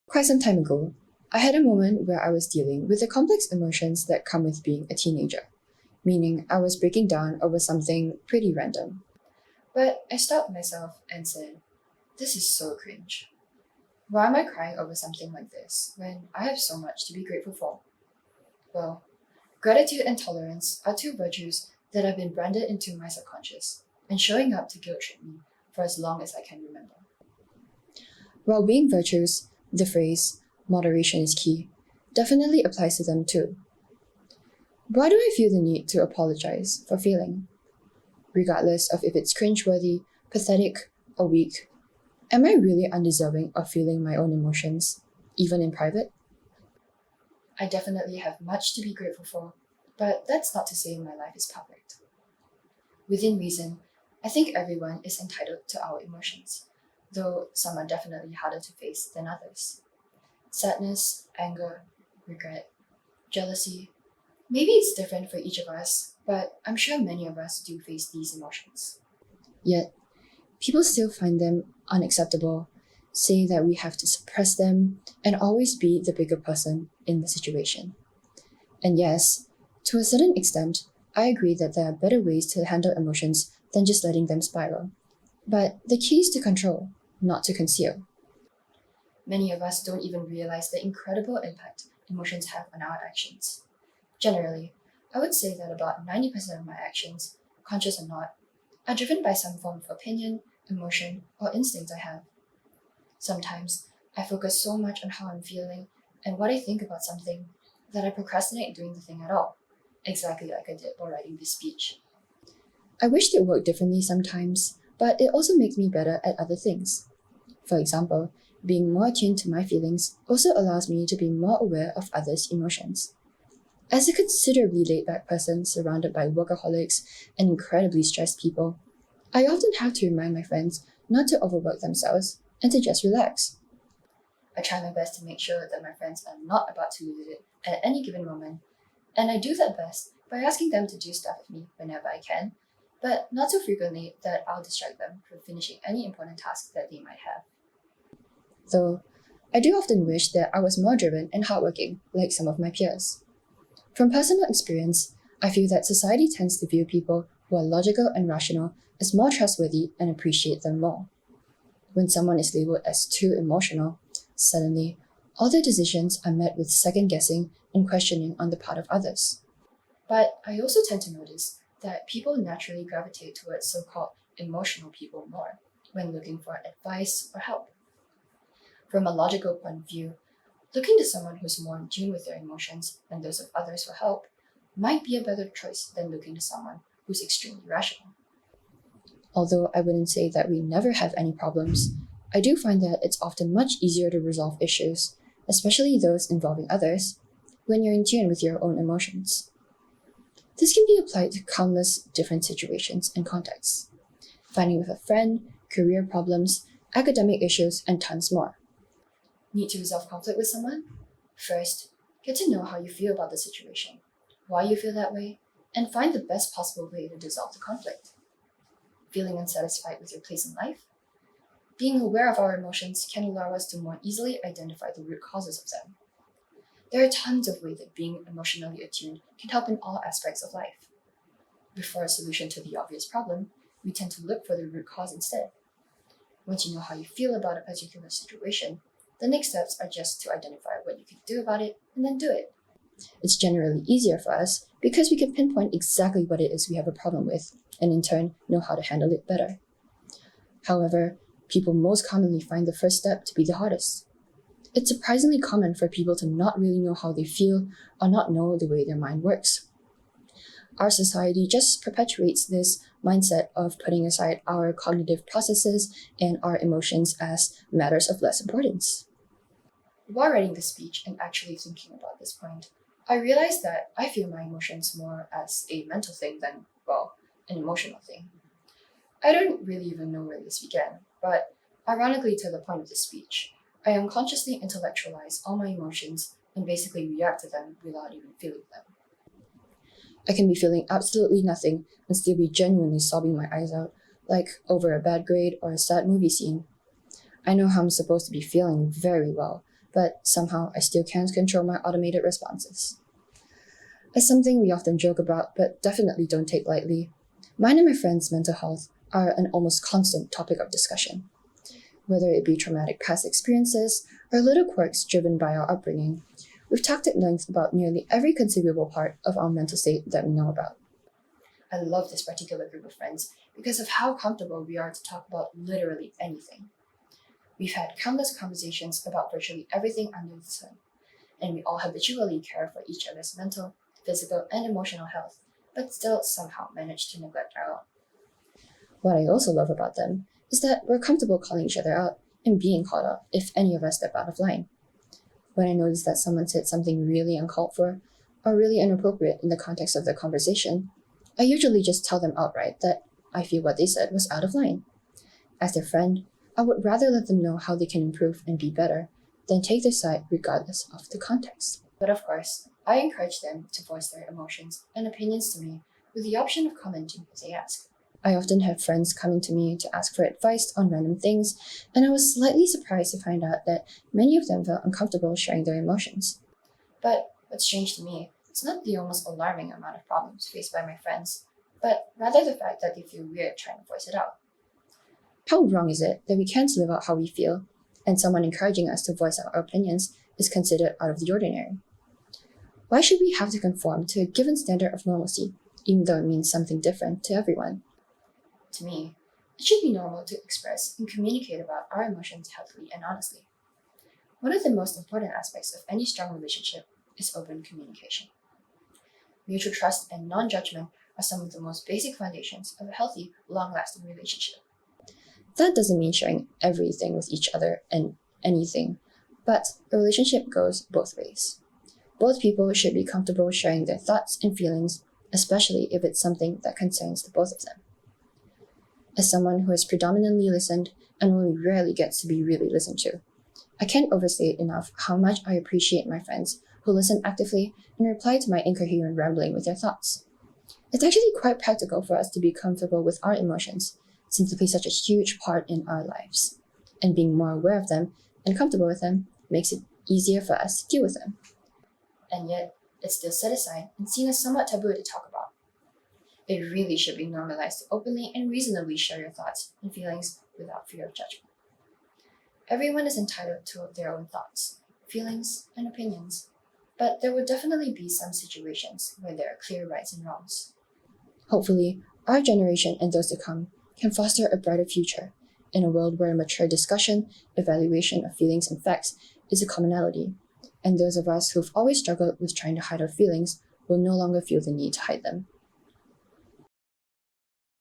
Quite some time ago, I had a moment where I was dealing with the complex emotions that come with being a teenager, meaning I was breaking down over something pretty random. But I stopped myself and said, "This is so cringe. Why am I crying over something like this when I have so much to be grateful for?" Well, gratitude and tolerance are two virtues that have been branded into my subconscious and showing up to guilt trip me for as long as I can remember. While being virtues, the phrase, moderation is key, definitely applies to them too. Why do I feel the need to apologize for feeling? Regardless of if it's cringeworthy, pathetic, or weak, am I really undeserving of feeling my own emotions, even in private? I definitely have much to be grateful for, but that's not to say my life is perfect. Within reason, I think everyone is entitled to our emotions, though some are definitely harder to face than others. Sadness, anger, regret, jealousy. Maybe it's different for each of us, but I'm sure many of us do face these emotions. Yet, people still find them unacceptable, say that we have to suppress them, and always be the bigger person in the situation. And yes, to a certain extent, I agree that there are better ways to handle emotions than just letting them spiral. But the key is to control, not to conceal. Many of us don't even realize the incredible impact emotions have on our actions. Generally, I would say that about 90% of my actions, conscious or not, are driven by some form of opinion, emotion, or instinct I have. Sometimes, I focus so much on how I'm feeling and what I think about something that I procrastinate doing the thing at all, exactly like I did while writing this speech. I wished it worked differently sometimes, but it also makes me better at other things. For example, being more attuned to my feelings also allows me to be more aware of others' emotions. As a considerably laid-back person surrounded by workaholics and incredibly stressed people, I often have to remind my friends not to overwork themselves and to just relax. I try my best to make sure that my friends are not about to lose it at any given moment, and I do that best by asking them to do stuff with me whenever I can, but not so frequently that I'll distract them from finishing any important task that they might have. Though, I do often wish that I was more driven and hardworking like some of my peers. From personal experience, I feel that society tends to view people who are logical and rational as more trustworthy and appreciate them more. When someone is labeled as too emotional, suddenly, all their decisions are met with second-guessing and questioning on the part of others. But I also tend to notice that people naturally gravitate towards so-called emotional people more when looking for advice or help. From a logical point of view, looking to someone who's more in tune with their emotions and those of others for help might be a better choice than looking to someone who's extremely rational. Although I wouldn't say that we never have any problems, I do find that it's often much easier to resolve issues, especially those involving others, when you're in tune with your own emotions. This can be applied to countless different situations and contexts. Fighting with a friend, career problems, academic issues, and tons more. Need to resolve conflict with someone? First, get to know how you feel about the situation, why you feel that way, and find the best possible way to resolve the conflict. Feeling unsatisfied with your place in life? Being aware of our emotions can allow us to more easily identify the root causes of them. There are tons of ways that being emotionally attuned can help in all aspects of life. Before a solution to the obvious problem, we tend to look for the root cause instead. Once you know how you feel about a particular situation, the next steps are just to identify what you can do about it and then do it. It's generally easier for us because we can pinpoint exactly what it is we have a problem with and in turn know how to handle it better. However, people most commonly find the first step to be the hardest. It's surprisingly common for people to not really know how they feel or not know the way their mind works. Our society just perpetuates this mindset of putting aside our cognitive processes and our emotions as matters of less importance. While writing this speech and actually thinking about this point, I realized that I feel my emotions more as a mental thing than, well, an emotional thing. I don't really even know where this began, but ironically to the point of this speech, I unconsciously intellectualize all my emotions and basically react to them without even feeling them. I can be feeling absolutely nothing and still be genuinely sobbing my eyes out, like over a bad grade or a sad movie scene. I know how I'm supposed to be feeling very well, but somehow I still can't control my automated responses. As something we often joke about, but definitely don't take lightly, mine and my friends' mental health are an almost constant topic of discussion. Whether it be traumatic past experiences or little quirks driven by our upbringing, we've talked at length about nearly every conceivable part of our mental state that we know about. I love this particular group of friends because of how comfortable we are to talk about literally anything. We've had countless conversations about virtually everything under the sun, and we all habitually care for each other's mental, physical, and emotional health, but still somehow manage to neglect our own. What I also love about them is that we're comfortable calling each other out and being called out if any of us step out of line. When I notice that someone said something really uncalled for or really inappropriate in the context of the conversation, I usually just tell them outright that I feel what they said was out of line. As their friend, I would rather let them know how they can improve and be better than take their side regardless of the context. But of course, I encourage them to voice their emotions and opinions to me with the option of commenting if they ask. I often have friends coming to me to ask for advice on random things, and I was slightly surprised to find out that many of them felt uncomfortable sharing their emotions. But what's strange to me is not the almost alarming amount of problems faced by my friends, but rather the fact that they feel weird trying to voice it out. How wrong is it that we can't live out how we feel, and someone encouraging us to voice our opinions is considered out of the ordinary? Why should we have to conform to a given standard of normalcy, even though it means something different to everyone? To me, it should be normal to express and communicate about our emotions healthily and honestly. One of the most important aspects of any strong relationship is open communication. Mutual trust and non-judgment are some of the most basic foundations of a healthy, long-lasting relationship. That doesn't mean sharing everything with each other and anything, but a relationship goes both ways. Both people should be comfortable sharing their thoughts and feelings, especially if it's something that concerns the both of them. As someone who has predominantly listened and only rarely gets to be really listened to, I can't overstate enough how much I appreciate my friends who listen actively and reply to my incoherent rambling with their thoughts. It's actually quite practical for us to be comfortable with our emotions, since they play such a huge part in our lives, and being more aware of them and comfortable with them makes it easier for us to deal with them. And yet, it's still set aside and seen as somewhat taboo to talk about. It really should be normalized to openly and reasonably share your thoughts and feelings without fear of judgment. Everyone is entitled to their own thoughts, feelings, and opinions, but there will definitely be some situations where there are clear rights and wrongs. Hopefully, our generation and those to come can foster a brighter future in a world where mature discussion, evaluation of feelings and facts is a commonality, and those of us who've always struggled with trying to hide our feelings will no longer feel the need to hide them.